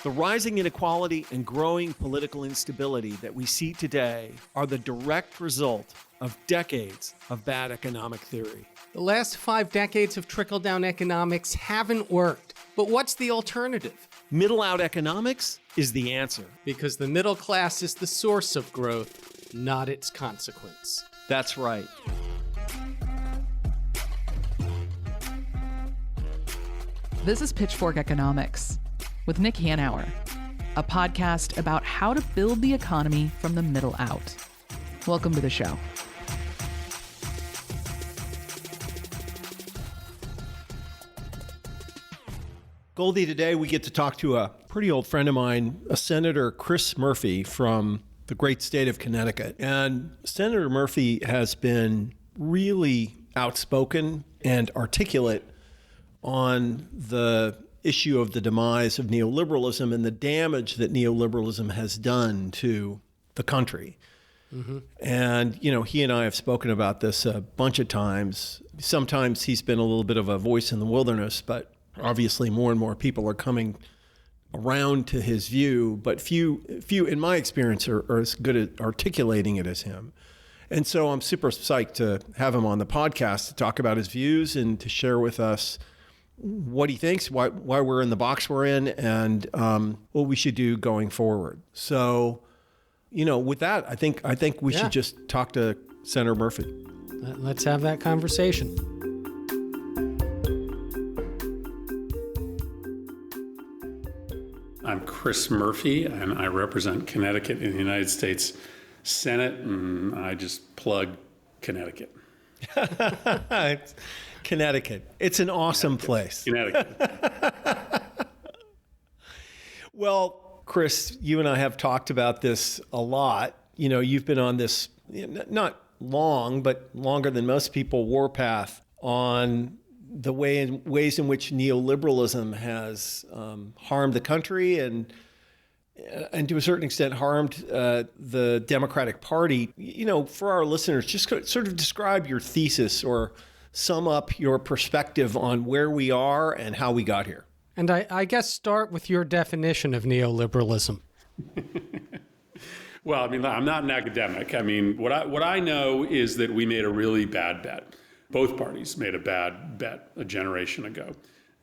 The rising inequality and growing political instability that we see today are the direct result of decades of bad economic theory. The last 5 decades of trickle-down economics haven't worked. But what's the alternative? Middle-out economics is the answer. Because the middle class is the source of growth, not its consequence. That's right. This is Pitchfork Economics with Nick Hanauer, a podcast about how to build the economy from the middle out. Welcome to the show. Goldy, today we get to talk to a pretty old friend of mine, a Senator Chris Murphy from the great state of Connecticut. And Senator Murphy has been really outspoken and articulate on the issue of the demise of neoliberalism and the damage that neoliberalism has done to the country. Mm-hmm. And, you know, he and I have spoken about this a bunch of times. Sometimes he's been a little bit of a voice in the wilderness, but obviously more and more people are coming around to his view, but few in my experience are as good at articulating it as him. And so I'm super psyched to have him on the podcast to talk about his views and to share with us what he thinks, why we're in the box we're in, and what we should do going forward. So, you know, with that, I think we should just talk to Senator Murphy. Let's have that conversation. I'm Chris Murphy, and I represent Connecticut in the United States Senate, and I just plug Connecticut. It's Connecticut. It's an awesome place. Connecticut. Well, Chris, you and I have talked about this a lot. You know, you've been on this, not long, but longer than most people, warpath on the ways in which neoliberalism has harmed the country and to a certain extent harmed the Democratic Party. You know, for our listeners, just sort of describe your thesis or sum up your perspective on where we are and how we got here. And I guess start with your definition of neoliberalism. Well, I mean, I'm not an academic. I mean, what I know is that we made a really bad bet. Both parties made a bad bet a generation ago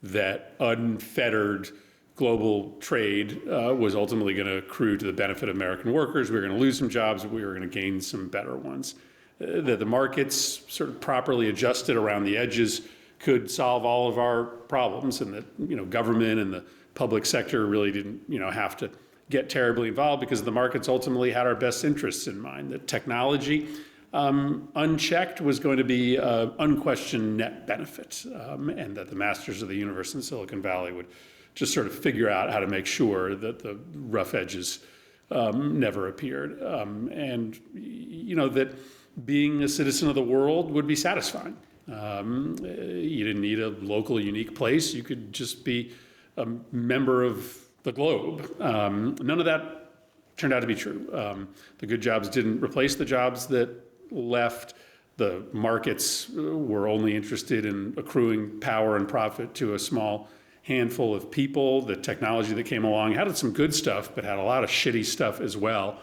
that unfettered global trade was ultimately going to accrue to the benefit of American workers. We were going to lose some jobs, but we were going to gain some better ones. That the markets sort of properly adjusted around the edges could solve all of our problems, and that, you know, government and the public sector really didn't, you know, have to get terribly involved because the markets ultimately had our best interests in mind. That technology, unchecked, was going to be unquestioned net benefit, and that the masters of the universe in Silicon Valley would just sort of figure out how to make sure that the rough edges never appeared, and, you know, that being a citizen of the world would be satisfying. You didn't need a local, unique place. You could just be a member of the globe. None of that turned out to be true. The good jobs didn't replace the jobs that left. The markets were only interested in accruing power and profit to a small handful of people. The technology that came along had some good stuff, but had a lot of shitty stuff as well.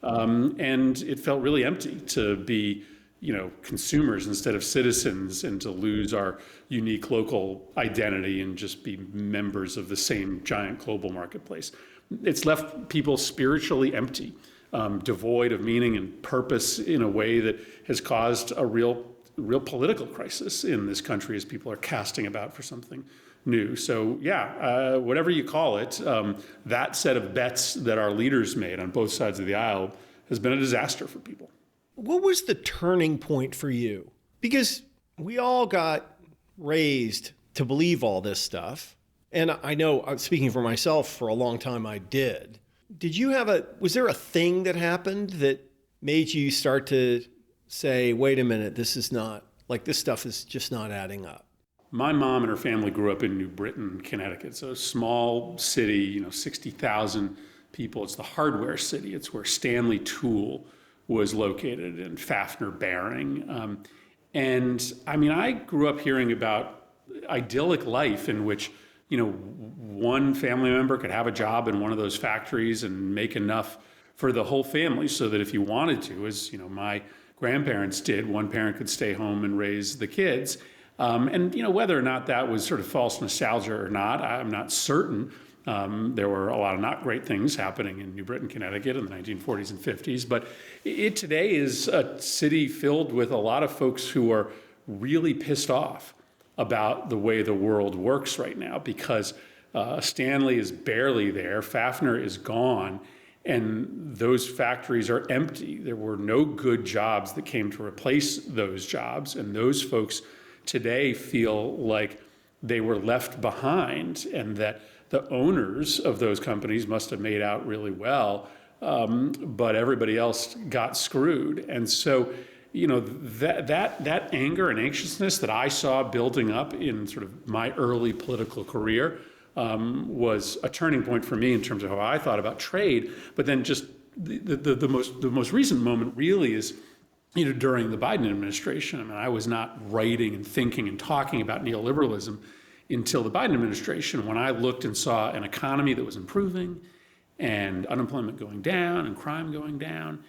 And it felt really empty to be, you know, consumers instead of citizens, and to lose our unique local identity and just be members of the same giant global marketplace. It's left people spiritually empty, devoid of meaning and purpose in a way that has caused a real political crisis in this country as people are casting about for something new. So whatever you call it, that set of bets that our leaders made on both sides of the aisle has been a disaster for people. What was the turning point for you? Because we all got raised to believe all this stuff. And I know, speaking for myself, for a long time I did. Was there a thing that happened that made you start to say, wait a minute, this stuff is just not adding up? My mom and her family grew up in New Britain, Connecticut. So a small city, 60,000 people. It's the hardware city. It's where Stanley Tool was located in Fafner Baring. And I mean, I grew up hearing about idyllic life in which one family member could have a job in one of those factories and make enough for the whole family so that if you wanted to, as my grandparents did, one parent could stay home and raise the kids. And whether or not that was sort of false nostalgia or not, I'm not certain. There were a lot of not great things happening in New Britain, Connecticut in the 1940s and 50s. But it today is a city filled with a lot of folks who are really pissed off about the way the world works right now because Stanley is barely there, Fafner is gone, and those factories are empty. There were no good jobs that came to replace those jobs, and those folks today feel like they were left behind and that the owners of those companies must have made out really well, but everybody else got screwed. And so that anger and anxiousness that I saw building up in sort of my early political career was a turning point for me in terms of how I thought about trade. But then just the most recent moment really is during the Biden administration. I mean, I was not writing and thinking and talking about neoliberalism until the Biden administration, when I looked and saw an economy that was improving and unemployment going down and crime going down,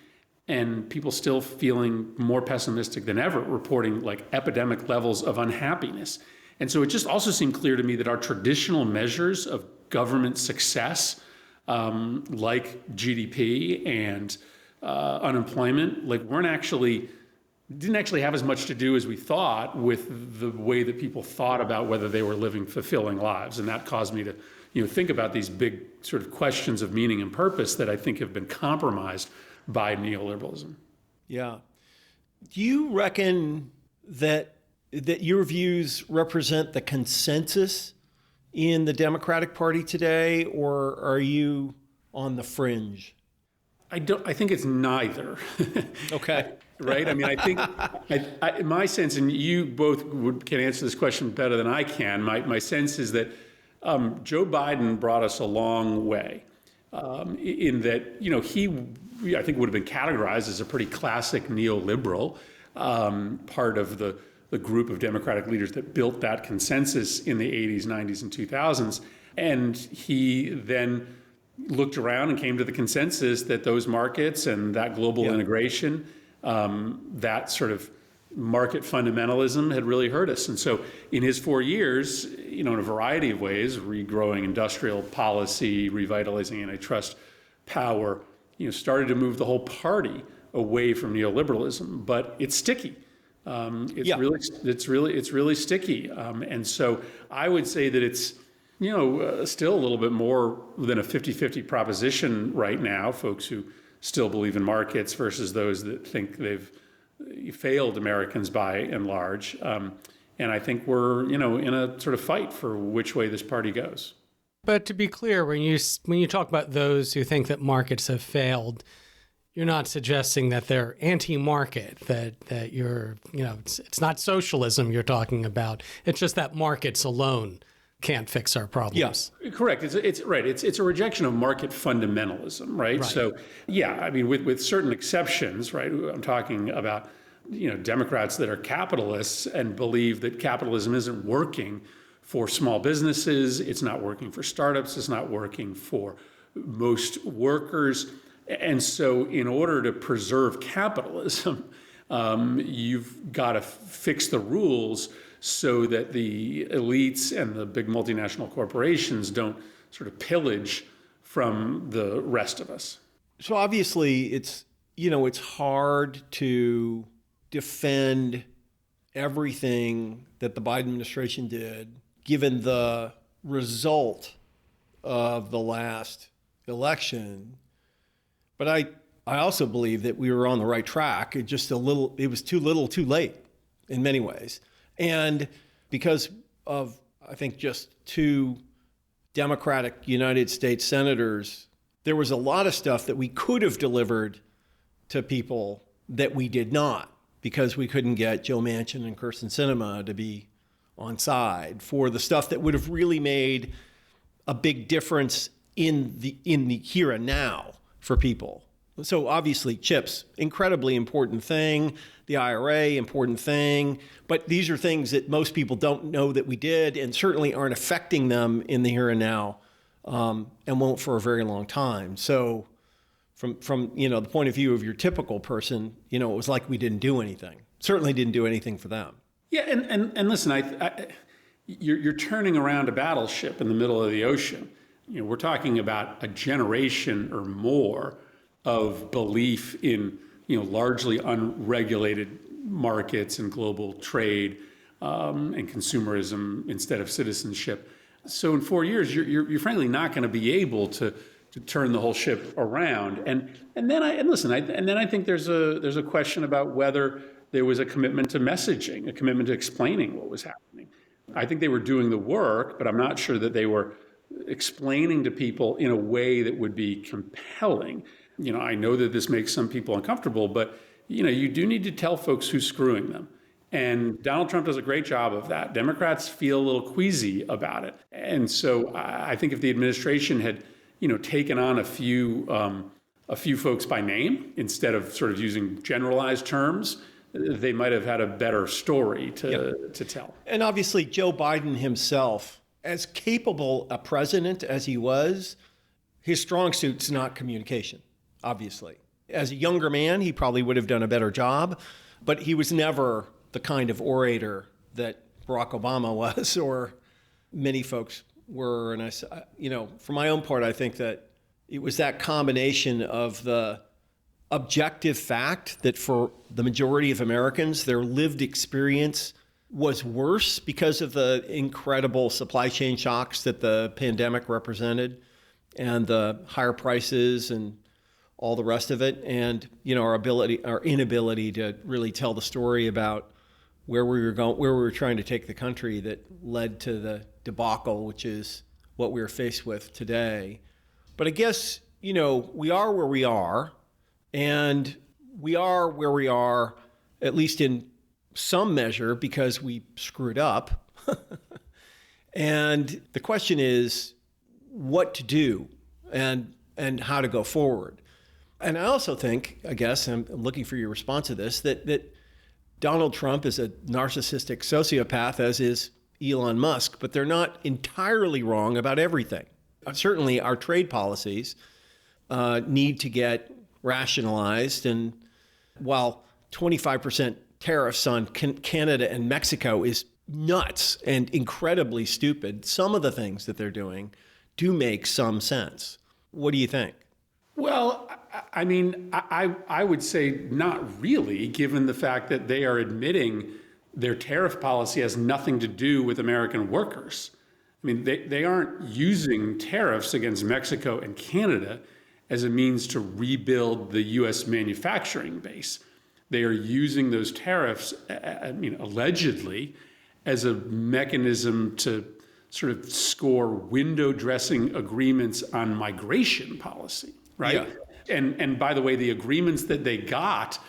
and people still feeling more pessimistic than ever, reporting like epidemic levels of unhappiness. And so it just also seemed clear to me that our traditional measures of government success, like GDP and unemployment, didn't actually have as much to do as we thought with the way that people thought about whether they were living fulfilling lives. And that caused me to think about these big sort of questions of meaning and purpose that I think have been compromised by neoliberalism. Yeah. Do you reckon that your views represent the consensus in the Democratic Party today, or are you on the fringe? I think it's neither. Okay. Right? I mean, I think my sense, and you both can answer this question better than I can, my sense is that Joe Biden brought us a long way in that, he, I think, would have been categorized as a pretty classic neoliberal, part of the group of Democratic leaders that built that consensus in the 80s, 90s, and 2000s. And he then looked around and came to the consensus that those markets and that global integration, that sort of market fundamentalism had really hurt us. And so in his 4 years, in a variety of ways, regrowing industrial policy, revitalizing antitrust power, started to move the whole party away from neoliberalism. But it's sticky. It's really sticky. And so I would say that it's still a little bit more than a 50-50 proposition right now, folks who still believe in markets versus those that think they've failed Americans by and large. And I think we're, in a sort of fight for which way this party goes. But to be clear, when you talk about those who think that markets have failed, you're not suggesting that they're anti-market, that you're, it's not socialism you're talking about. It's just that markets alone can't fix our problems. Yes, correct. It's right. It's a rejection of market fundamentalism, right? So, yeah, I mean, with certain exceptions, right? I'm talking about, Democrats that are capitalists and believe that capitalism isn't working for small businesses. It's not working for startups. It's not working for most workers. And so in order to preserve capitalism, you've got to fix the rules so that the elites and the big multinational corporations don't sort of pillage from the rest of us. So obviously it's hard to defend everything that the Biden administration did, given the result of the last election. But I also believe that we were on the right track. It was too little, too late in many ways. And because of, I think, just 2 Democratic United States senators, there was a lot of stuff that we could have delivered to people that we did not, because we couldn't get Joe Manchin and Kyrsten Sinema to be on side for the stuff that would have really made a big difference in the here and now for people, So obviously chips, incredibly important thing. The IRA, important thing. But these are things that most people don't know that we did and certainly aren't affecting them in the here and now, and won't for a very long time. So from the point of view of your typical person, it was like we didn't do anything. Certainly didn't do anything for them. Yeah, and listen, you're turning around a battleship in the middle of the ocean. We're talking about a generation or more of belief in largely unregulated markets and global trade and consumerism instead of citizenship. So in 4 years, you're frankly not going to be able to turn the whole ship around. And then I think there's a question about whether there was a commitment to messaging, a commitment to explaining what was happening. I think they wwere doing the work, but I'm not sure that they were explaining to people in a way that would be compelling. I know that this makes some people uncomfortable, but you do need to tell folks who's screwing them. And Donald Trump does a great job of that. Democrats feel a little queasy about it. And so I think if the administration had, taken on a few folks by name instead of sort of using generalized terms, they might have had a better story to tell. And obviously Joe Biden himself, as capable a president as he was, his strong suit's not communication, obviously. As a younger man, he probably would have done a better job, but he was never the kind of orator that Barack Obama was or many folks were. And for my own part, I think that it was that combination of the objective fact that for the majority of Americans, their lived experience was worse because of the incredible supply chain shocks that the pandemic represented and the higher prices and all the rest of it. And, our inability to really tell the story about where we were going, where we were trying to take the country that led to the debacle, which is what we're faced with today. But I guess, we are where we are, and we are where we are, at least in some measure, because we screwed up. And the question is what to do and how to go forward. And I also think, I guess, I'm looking for your response to this, that Donald Trump is a narcissistic sociopath, as is Elon Musk, but they're not entirely wrong about everything. Certainly our trade policies need to get rationalized. And while 25% tariffs on Canada and Mexico is nuts and incredibly stupid, some of the things that they're doing do make some sense. What do you think? Well, I mean, I would say not really, given the fact that they are admitting their tariff policy has nothing to do with American workers. I mean, they aren't using tariffs against Mexico and Canada as a means to rebuild the U.S. manufacturing base. They are using those tariffs, allegedly, as a mechanism to sort of score window dressing agreements on migration policy, right? Yeah. And by the way, the agreements that they got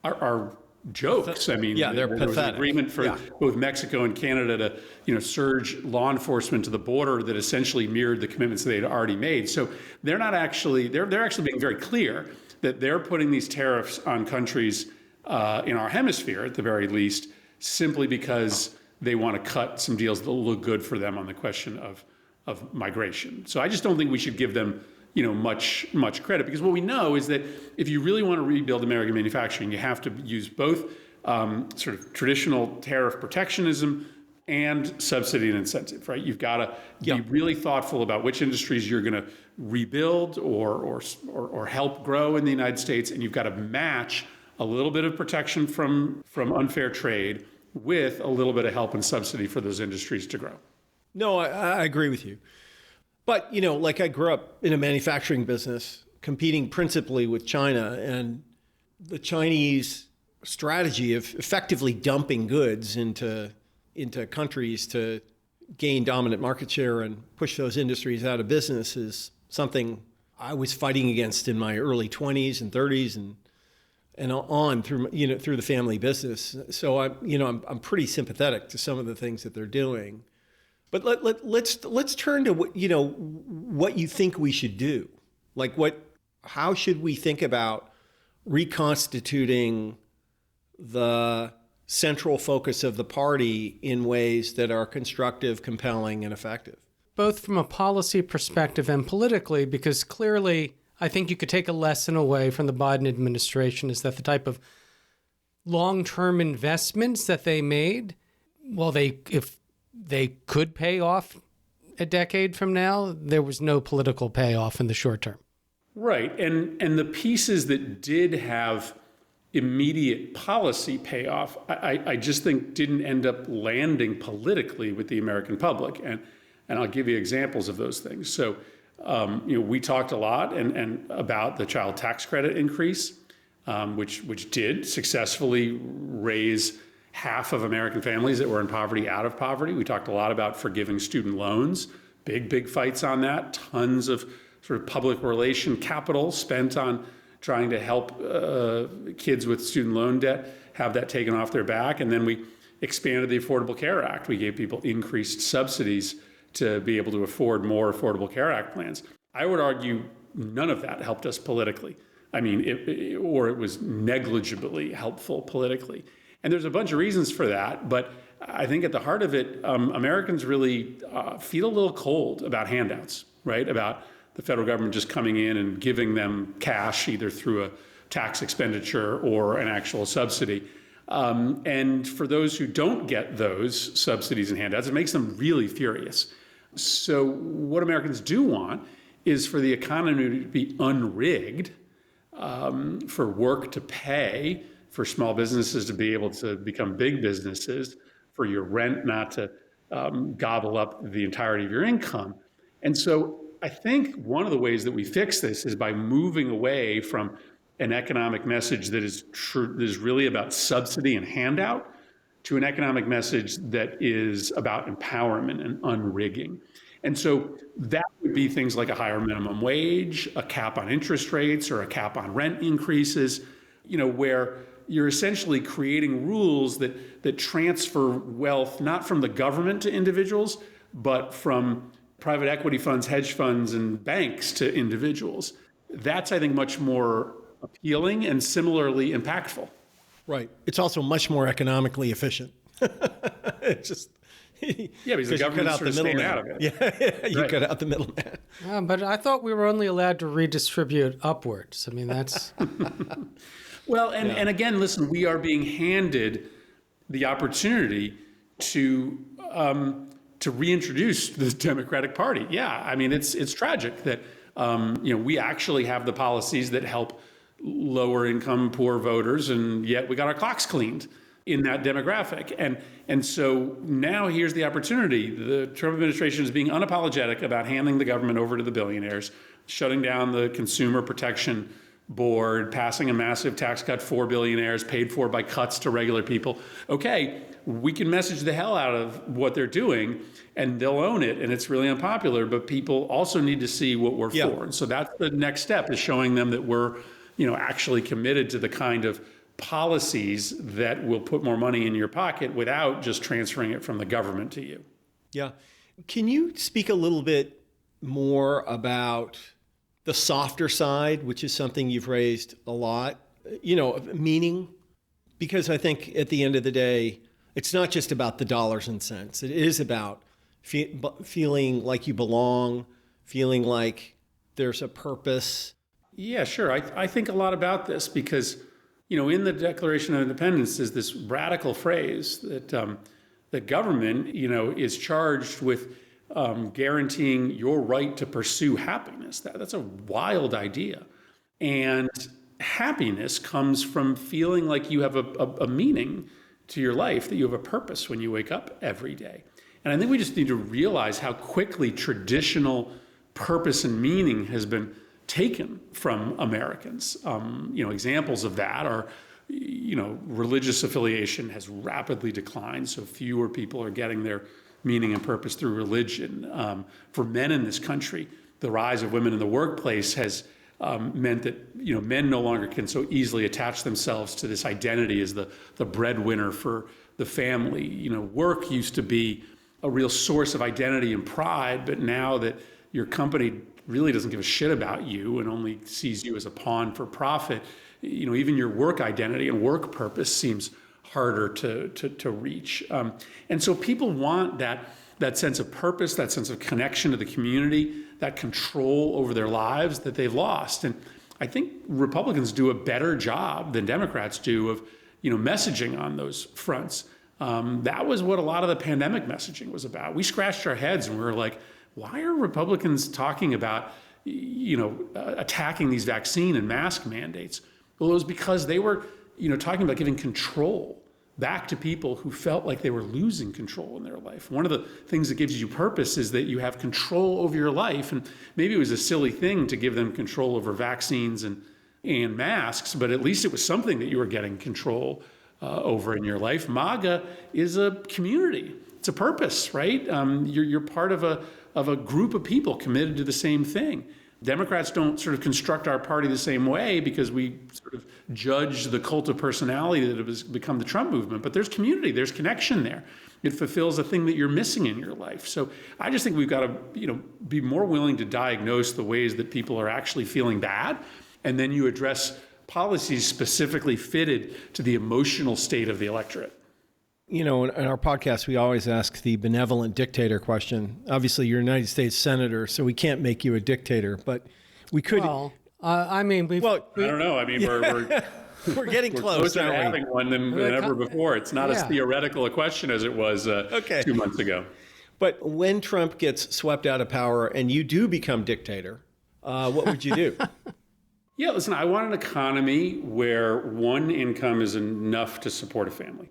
are jokes. I mean, they're there pathetic. was an agreement for both Mexico and Canada to, surge law enforcement to the border that essentially mirrored the commitments they had already made. So they're not actually, they're actually being very clear that they're putting these tariffs on countries in our hemisphere, at the very least, simply because they want to cut some deals that will look good for them on the question of migration. So I just don't think we should give them much credit, because what we know is that if you really want to rebuild American manufacturing, you have to use both sort of traditional tariff protectionism and subsidy and incentive, right? You've got to be really thoughtful about which industries you're going to rebuild or help grow in the United States, and you've got to match a little bit of protection from unfair trade with a little bit of help and subsidy for those industries to grow. No, I agree with you. But, like I grew up in a manufacturing business competing principally with China, and the Chinese strategy of effectively dumping goods into countries to gain dominant market share and push those industries out of business is something I was fighting against in my early 20s and 30s and on through the family business. So I'm pretty sympathetic to some of the things that they're doing. But let's turn to what you think we should do. Like, what how should we think about reconstituting the central focus of the party in ways that are constructive, compelling, and effective? Both from a policy perspective and politically, because clearly I think you could take a lesson away from the Biden administration is that the type of long-term investments that they made, well, if they could pay off a decade from now, there was no political payoff in the short term. Right. And the pieces that did have immediate policy payoff, I just think didn't end up landing politically with the American public. And I'll give you examples of those things. So, we talked a lot and about the child tax credit increase, which did successfully raise half of American families that were in poverty out of poverty. We talked a lot about forgiving student loans, big fights on that, tons of sort of public relation capital spent on trying to help kids with student loan debt have that taken off their back. And then we expanded the Affordable Care Act. We gave people increased subsidies to be able to afford more Affordable Care Act plans. I would argue none of that helped us politically. I mean, it was negligibly helpful politically. And there's a bunch of reasons for that, but I think at the heart of it, Americans really feel a little cold about handouts, right? About the federal government just coming in and giving them cash either through a tax expenditure or an actual subsidy. And for those who don't get those subsidies and handouts, it makes them really furious. So what Americans do want is for the economy to be unrigged, for work to pay, for small businesses to be able to become big businesses, for your rent not to gobble up the entirety of your income. And so I think one of the ways that we fix this is by moving away from an economic message that is really about subsidy and handout to an economic message that is about empowerment and unrigging. And so that would be things like a higher minimum wage, a cap on interest rates, or a cap on rent increases, where you're essentially creating rules that transfer wealth not from the government to individuals, but from private equity funds, hedge funds, and banks to individuals. That's, I think, much more appealing and similarly impactful. Right. It's also much more economically efficient. It's just because the government's sort of staying out of it. Yeah, you cut out the middleman. But I thought we were only allowed to redistribute upwards. I mean, that's... Well, and again, listen, we are being handed the opportunity to reintroduce the Democratic Party. Yeah, I mean, it's tragic that we actually have the policies that help lower income, poor voters, and yet we got our clocks cleaned in that demographic. And so now here's the opportunity. The Trump administration is being unapologetic about handing the government over to the billionaires, shutting down the Consumer Protection Board, passing a massive tax cut for billionaires, paid for by cuts to regular people. Okay, we can message the hell out of what they're doing, and they'll own it, and it's really unpopular, but people also need to see what we're for. And so that's the next step, is showing them that we're actually committed to the kind of policies that will put more money in your pocket without just transferring it from the government to you. Yeah. Can you speak a little bit more about the softer side, which is something you've raised a lot, meaning? Because I think at the end of the day, it's not just about the dollars and cents. It is about feeling like you belong, feeling like there's a purpose. Yeah, sure. I think a lot about this because, in the Declaration of Independence is this radical phrase that the government, is charged with guaranteeing your right to pursue happiness. That's a wild idea. And happiness comes from feeling like you have a meaning to your life, that you have a purpose when you wake up every day. And I think we just need to realize how quickly traditional purpose and meaning has been taken from Americans. Examples of that are, religious affiliation has rapidly declined, so fewer people are getting their meaning and purpose through religion. For men in this country, the rise of women in the workplace has meant that men no longer can so easily attach themselves to this identity as the breadwinner for the family. Work used to be a real source of identity and pride, but now that your company really doesn't give a shit about you and only sees you as a pawn for profit, even your work identity and work purpose seems harder to reach. And so people want that sense of purpose, that sense of connection to the community, that control over their lives that they've lost. And I think Republicans do a better job than Democrats do of, messaging on those fronts. That was what a lot of the pandemic messaging was about. We scratched our heads and we were like, why are Republicans talking about, attacking these vaccine and mask mandates? Well, it was because they were, talking about giving control back to people who felt like they were losing control in their life. One of the things that gives you purpose is that you have control over your life. And maybe it was a silly thing to give them control over vaccines and masks, but at least it was something that you were getting control over in your life. MAGA is a community. It's a purpose, right? You're part of a group of people committed to the same thing. Democrats don't sort of construct our party the same way because we sort of judge the cult of personality that has become the Trump movement. But there's community, there's connection there. It fulfills a thing that you're missing in your life. So I just think we've got to, be more willing to diagnose the ways that people are actually feeling bad, and then you address policies specifically fitted to the emotional state of the electorate. In our podcast, we always ask the benevolent dictator question. Obviously, you're a United States senator, so we can't make you a dictator, but we could. Well, I don't know. I mean, we're getting close. Closer to having one than ever before. It's not as theoretical a question as it was 2 months ago. But when Trump gets swept out of power and you do become dictator, what would you do? Yeah, listen, I want an economy where one income is enough to support a family.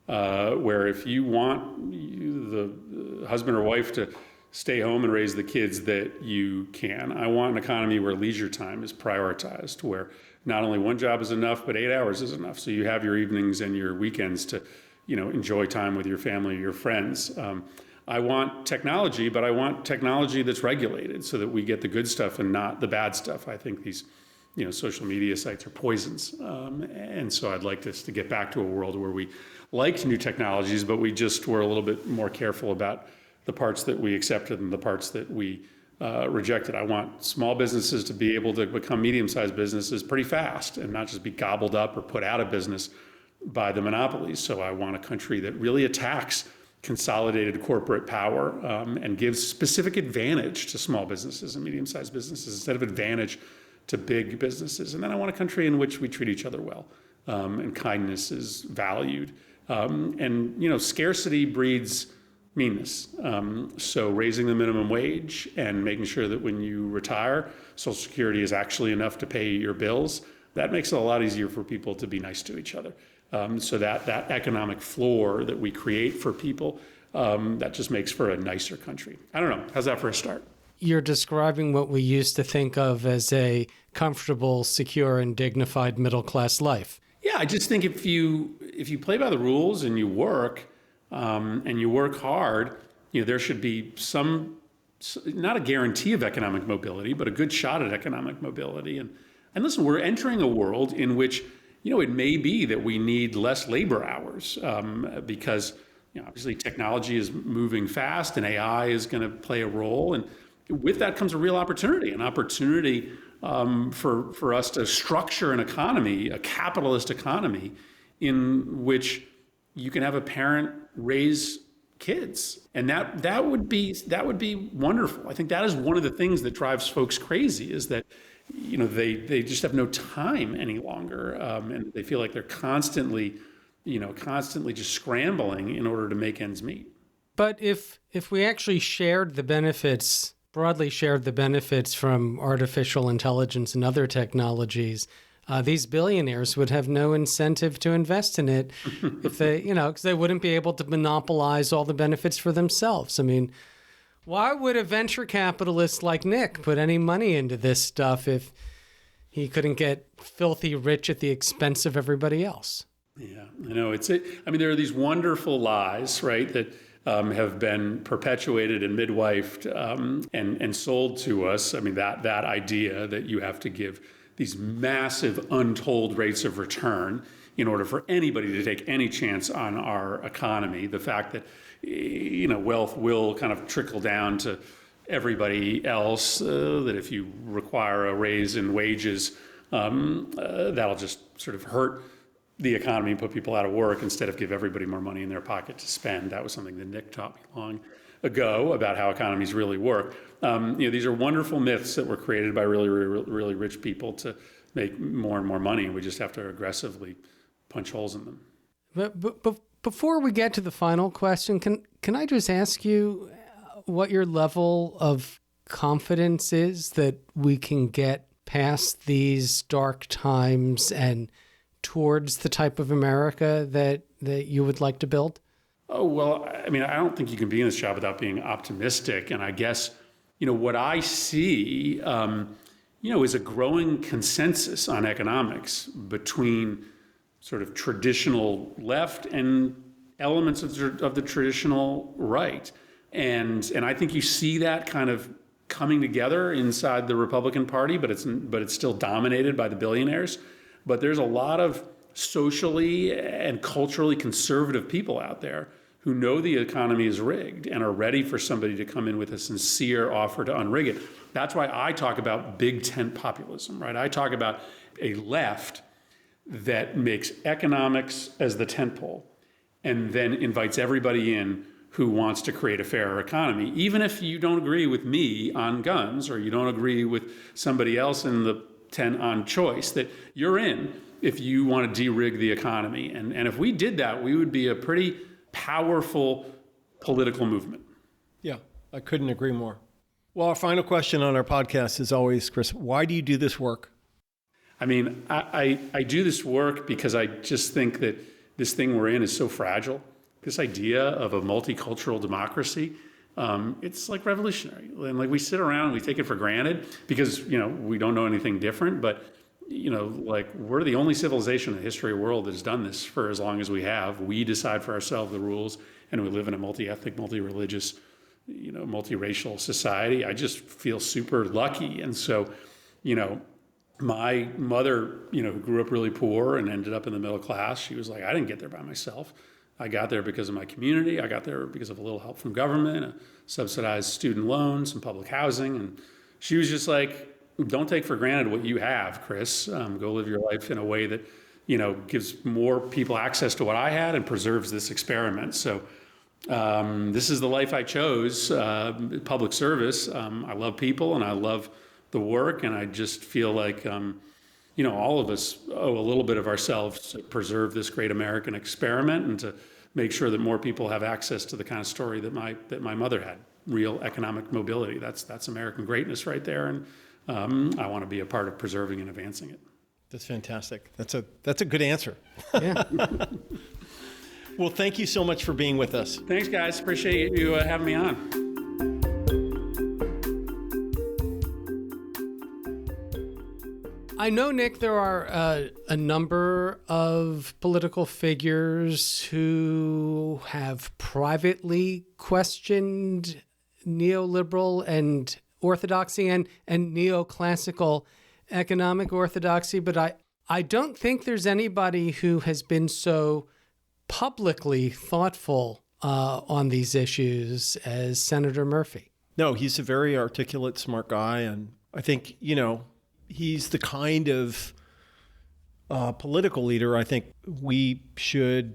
Where if you want the husband or wife to stay home and raise the kids, that you can. I want an economy where leisure time is prioritized, where not only one job is enough, but 8 hours is enough. So you have your evenings and your weekends to, enjoy time with your family or your friends. I want technology, but I want technology that's regulated so that we get the good stuff and not the bad stuff. I think these social media sites are poisons. And so I'd like us to get back to a world where we liked new technologies, but we just were a little bit more careful about the parts that we accepted and the parts that we rejected. I want small businesses to be able to become medium-sized businesses pretty fast and not just be gobbled up or put out of business by the monopolies. So I want a country that really attacks consolidated corporate power and gives specific advantage to small businesses and medium-sized businesses instead of advantage to big businesses. And then I want a country in which we treat each other well and kindness is valued. And scarcity breeds meanness. So raising the minimum wage and making sure that when you retire, Social Security is actually enough to pay your bills, that makes it a lot easier for people to be nice to each other. So that economic floor that we create for people, that just makes for a nicer country. I don't know. How's that for a start? You're describing what we used to think of as a comfortable, secure, and dignified middle-class life. Yeah, I just think if you play by the rules and you work hard, there should be some, not a guarantee of economic mobility, but a good shot at economic mobility. And listen, we're entering a world in which, it may be that we need less labor hours because, obviously technology is moving fast and AI is going to play a role. And with that comes a real opportunity, for us to structure an economy, a capitalist economy, in which you can have a parent raise kids, and that would be wonderful. I think that is one of the things that drives folks crazy is that they just have no time any longer, and they feel like they're constantly just scrambling in order to make ends meet. But if we actually broadly shared the benefits from artificial intelligence and other technologies, these billionaires would have no incentive to invest in it if they, because they wouldn't be able to monopolize all the benefits for themselves. I mean, why would a venture capitalist like Nick put any money into this stuff if he couldn't get filthy rich at the expense of everybody else? Yeah, I know. There are these wonderful lies, right, that have been perpetuated and midwifed and sold to us. That idea that you have to give these massive untold rates of return in order for anybody to take any chance on our economy. The fact that, wealth will kind of trickle down to everybody else, that if you require a raise in wages, that'll just sort of hurt the economy and put people out of work instead of give everybody more money in their pocket to spend. That was something that Nick taught me long ago about how economies really work. These are wonderful myths that were created by really, really, really rich people to make more and more money, and we just have to aggressively punch holes in them. But before we get to the final question, can I just ask you what your level of confidence is that we can get past these dark times and towards the type of America that you would like to build? Oh, well, I mean, I don't think you can be in this job without being optimistic. And I guess, what I see, is a growing consensus on economics between sort of traditional left and elements of the traditional right. And I think you see that kind of coming together inside the Republican Party, but it's still dominated by the billionaires. But there's a lot of socially and culturally conservative people out there who know the economy is rigged and are ready for somebody to come in with a sincere offer to unrig it. That's why I talk about big tent populism, right? I talk about a left that makes economics as the tentpole and then invites everybody in who wants to create a fairer economy, even if you don't agree with me on guns or you don't agree with somebody else in the tent on choice, that you're in if you want to de-rig the economy. And if we did that, we would be a pretty powerful political movement. Yeah, I couldn't agree more. Well, our final question on our podcast is always, Chris, why do you do this work? I mean, I do this work because I just think that this thing we're in is so fragile. This idea of a multicultural democracy, it's like revolutionary. And like we sit around and we take it for granted because, we don't know anything different. But, like we're the only civilization in the history of the world that has done this for as long as we have. We decide for ourselves the rules, and we live in a multi-ethnic, multi-religious, multiracial society. I just feel super lucky. And so, my mother, who grew up really poor and ended up in the middle class, she was like, I didn't get there by myself. I got there because of my community. I got there because of a little help from government, subsidized student loans, and public housing. And she was just like, don't take for granted what you have, Chris. Go live your life in a way that, gives more people access to what I had and preserves this experiment. So this is the life I chose, public service. I love people and I love the work. And I just feel like, all of us owe a little bit of ourselves to preserve this great American experiment and to make sure that more people have access to the kind of story that my mother had, real economic mobility. That's American greatness right there. And I want to be a part of preserving and advancing it. That's fantastic. That's a good answer. Yeah. Well, thank you so much for being with us. Thanks, guys. Appreciate you having me on. I know, Nick, there are a number of political figures who have privately questioned neoliberal and orthodoxy and neoclassical economic orthodoxy, but I don't think there's anybody who has been so publicly thoughtful on these issues as Senator Murphy. No, he's a very articulate, smart guy, and I think, he's the kind of political leader I think we should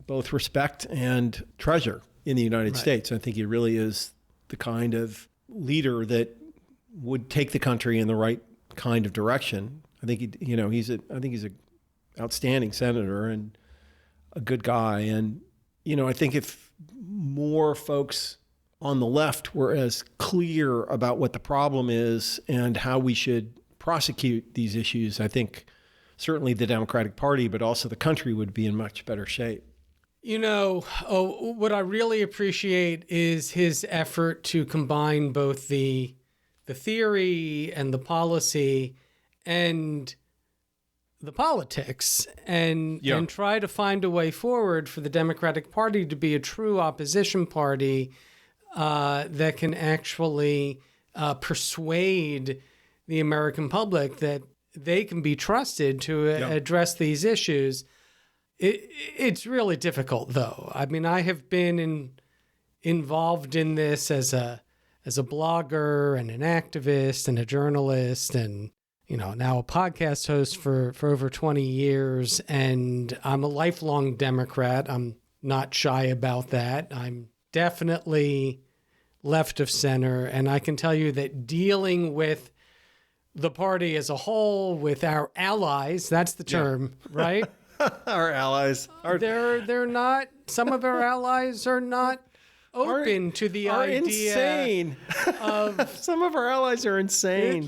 both respect and treasure in the United States. I think he really is the kind of leader that would take the country in the right kind of direction. I think he's an outstanding senator and a good guy. And I think if more folks on the left were as clear about what the problem is and how we should prosecute these issues, I think certainly the Democratic Party, but also the country would be in much better shape. What I really appreciate is his effort to combine both the theory and the policy and the politics and try to find a way forward for the Democratic Party to be a true opposition party that can actually persuade the American public that they can be trusted to address these issues. It's really difficult, though. I mean, I have been involved in this as a as a blogger and an activist and a journalist and, now a podcast host for over 20 years. And I'm a lifelong Democrat. I'm not shy about that. I'm definitely left of center. And I can tell you that dealing with the party as a whole, with our allies, that's the term, right? Our allies. They're not, some of our allies are not open to the idea insane. Of some of our allies are insane.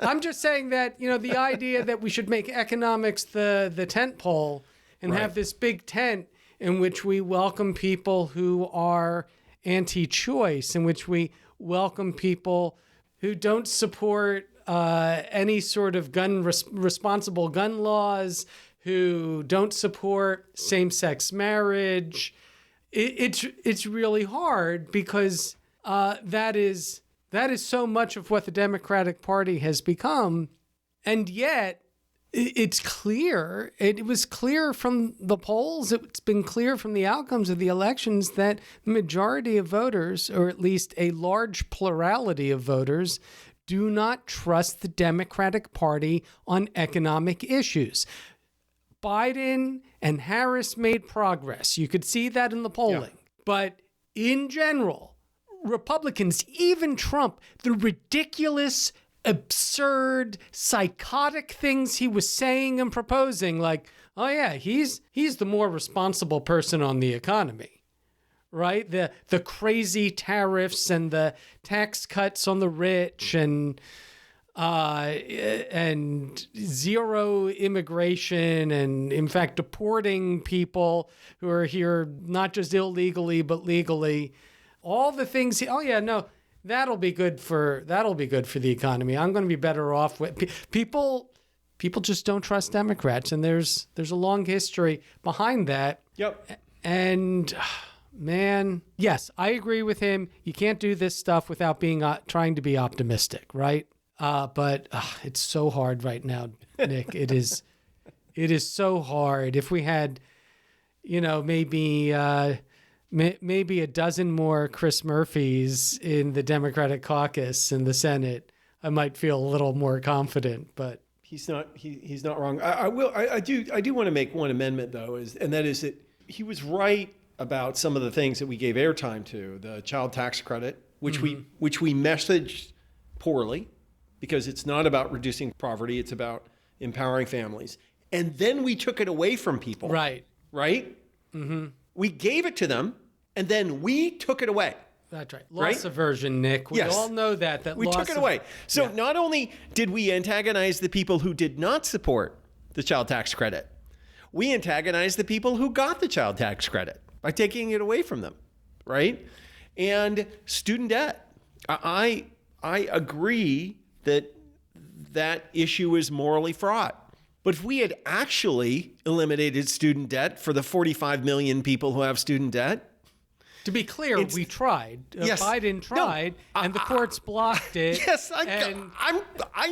I'm just saying that, the idea that we should make economics the tent pole and have this big tent in which we welcome people who are anti-choice, in which we welcome people who don't support any sort of responsible gun laws, who don't support same-sex marriage. It's really hard because that is so much of what the Democratic Party has become, and yet it's clear. It was clear from the polls. It's been clear from the outcomes of the elections that the majority of voters, or at least a large plurality of voters, do not trust the Democratic Party on economic issues. Biden and Harris made progress. You could see that in the polling. Yeah. But in general, Republicans, even Trump, the ridiculous, absurd, psychotic things he was saying and proposing, like, oh yeah, he's the more responsible person on the economy, right? The crazy tariffs and the tax cuts on the rich and zero immigration, and in fact deporting people who are here not just illegally but legally. All the things. That'll be good for the economy. I'm going to be better off with people. People just don't trust Democrats, and there's a long history behind that. Yep. And man, yes, I agree with him. You can't do this stuff without being trying to be optimistic, right? But it's so hard right now, Nick. It is so hard. If we had, maybe a dozen more Chris Murphys in the Democratic caucus in the Senate, I might feel a little more confident. But he's not wrong. I do want to make one amendment though, and that is that he was right about some of the things that we gave airtime to, the child tax credit, which we messaged poorly, because it's not about reducing poverty, it's about empowering families. And then we took it away from people. Right? Mm-hmm. We gave it to them, and then we took it away. That's right. Loss aversion, Nick. We all know that we took it away. So not only did we antagonize the people who did not support the child tax credit, we antagonized the people who got the child tax credit by taking it away from them, right? And student debt. I agree that issue is morally fraught. But if we had actually eliminated student debt for the 45 million people who have student debt. To be clear, we tried. Yes. Biden tried, and the courts blocked it. Yes, I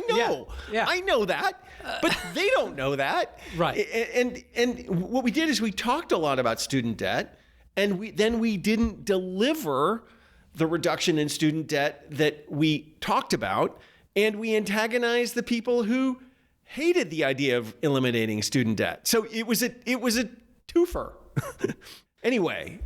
know. Yeah. I know that. But they don't know that. Right. And what we did is we talked a lot about student debt, and we didn't deliver the reduction in student debt that we talked about. And we antagonized the people who hated the idea of eliminating student debt. So it was a twofer. Anyway,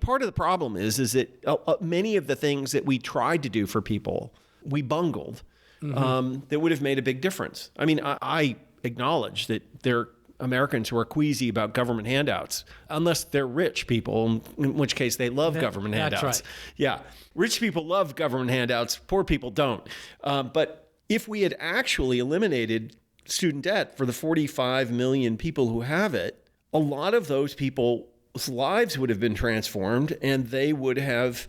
part of the problem is that many of the things that we tried to do for people, we bungled. That would have made a big difference. I mean, I acknowledge that there are Americans who are queasy about government handouts, unless they're rich people, in which case they love government handouts. That's right. Yeah. Rich people love government handouts. Poor people don't. But if we had actually eliminated student debt for the 45 million people who have it, a lot of those people's lives would have been transformed, and they would have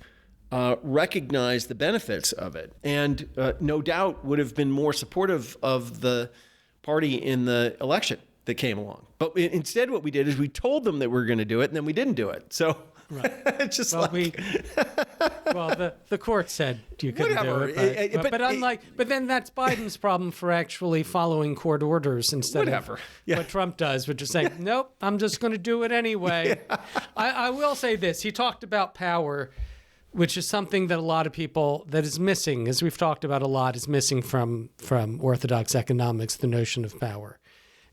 recognized the benefits of it, and no doubt would have been more supportive of the party in the election that came along. But instead what we did is we told them that we were going to do it, and then we didn't do it. So it's just the court said you couldn't do it. But then that's Biden's problem for actually following court orders instead of what Trump does, which is saying, nope, I'm just going to do it anyway. Yeah. I will say this. He talked about power. which is something that a lot of people that is missing, as we've talked about a lot, is missing from orthodox economics, the notion of power.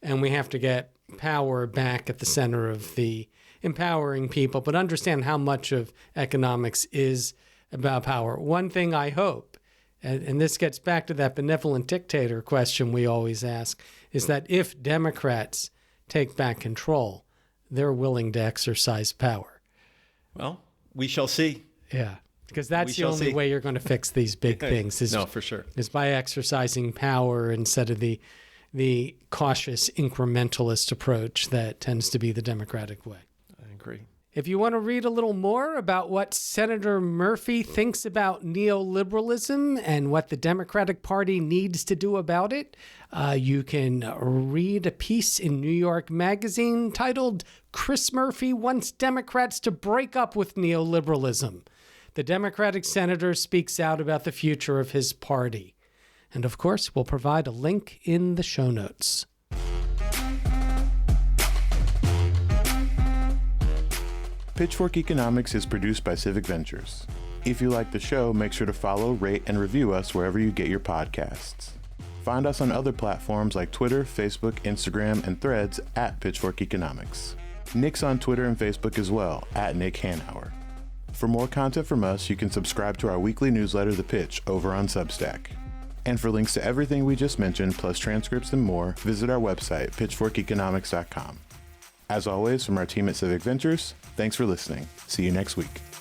And we have to get power back at the center of the empowering people, but understand how much of economics is about power. One thing I hope, and this gets back to that benevolent dictator question we always ask, is that if Democrats take back control, they're willing to exercise power. Well, we shall see. Yeah, because that's the only way you're going to fix these big things. No, for sure. Is by exercising power instead of the cautious incrementalist approach that tends to be the Democratic way. I agree. If you want to read a little more about what Senator Murphy thinks about neoliberalism and what the Democratic Party needs to do about it, you can read a piece in New York Magazine titled "Chris Murphy Wants Democrats to Break Up with Neoliberalism." The Democratic senator speaks out about the future of his party. And of course, we'll provide a link in the show notes. Pitchfork Economics is produced by Civic Ventures. If you like the show, make sure to follow, rate, and review us wherever you get your podcasts. Find us on other platforms like Twitter, Facebook, Instagram, and Threads at Pitchfork Economics. Nick's on Twitter and Facebook as well, at Nick Hanauer. For more content from us, you can subscribe to our weekly newsletter, The Pitch, over on Substack. And for links to everything we just mentioned, plus transcripts and more, visit our website, pitchforkeconomics.com. As always, from our team at Civic Ventures, thanks for listening. See you next week.